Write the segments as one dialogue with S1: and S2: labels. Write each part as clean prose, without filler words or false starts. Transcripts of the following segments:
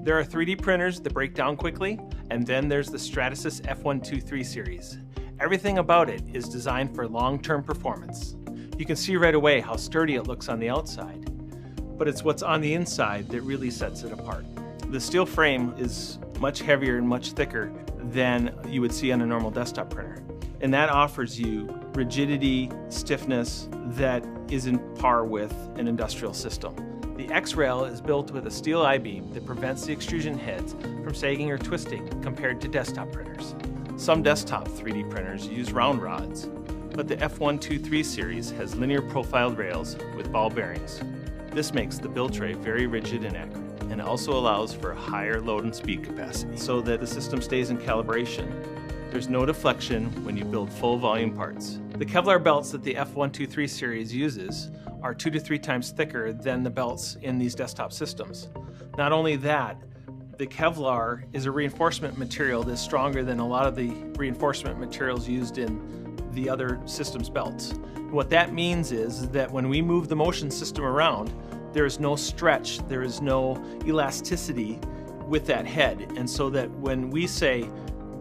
S1: There are 3D printers that break down quickly, and then there's the Stratasys F123 Series. Everything about it is designed for long-term performance. You can see right away how sturdy it looks on the outside, but it's what's on the inside that really sets it apart. The steel frame is much heavier and much thicker than you would see on a normal desktop printer, and that offers you rigidity, stiffness that is in par with an industrial system. The X-Rail is built with a steel I-beam that prevents the extrusion heads from sagging or twisting compared to desktop printers. Some desktop 3D printers use round rods, but the F123 series has linear profiled rails with ball bearings. This makes the build tray very rigid and accurate, and also allows for a higher load and speed capacity so that the system stays in calibration. There's no deflection when you build full volume parts. The Kevlar belts that the F123 series uses are 2 to 3 times thicker than the belts in these desktop systems. Not only that, the Kevlar is a reinforcement material that's stronger than a lot of the reinforcement materials used in the other systems belts. What that means is that when we move the motion system around, there is no stretch, there is no elasticity with that head, and so that when we say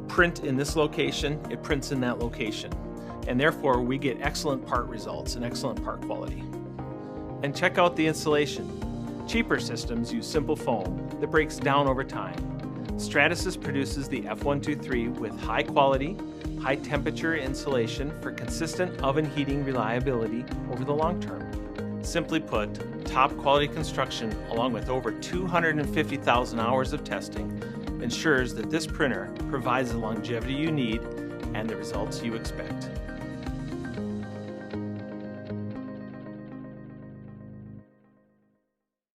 S1: print in this location, it prints in that location, and therefore we get excellent part results and excellent part quality. And check out the insulation. Cheaper systems use simple foam that breaks down over time. Stratasys produces the F123 with high quality, high temperature insulation for consistent oven heating reliability over the long term. Simply put, top quality construction along with over 250,000 hours of testing ensures that this printer provides the longevity you need and the results you expect.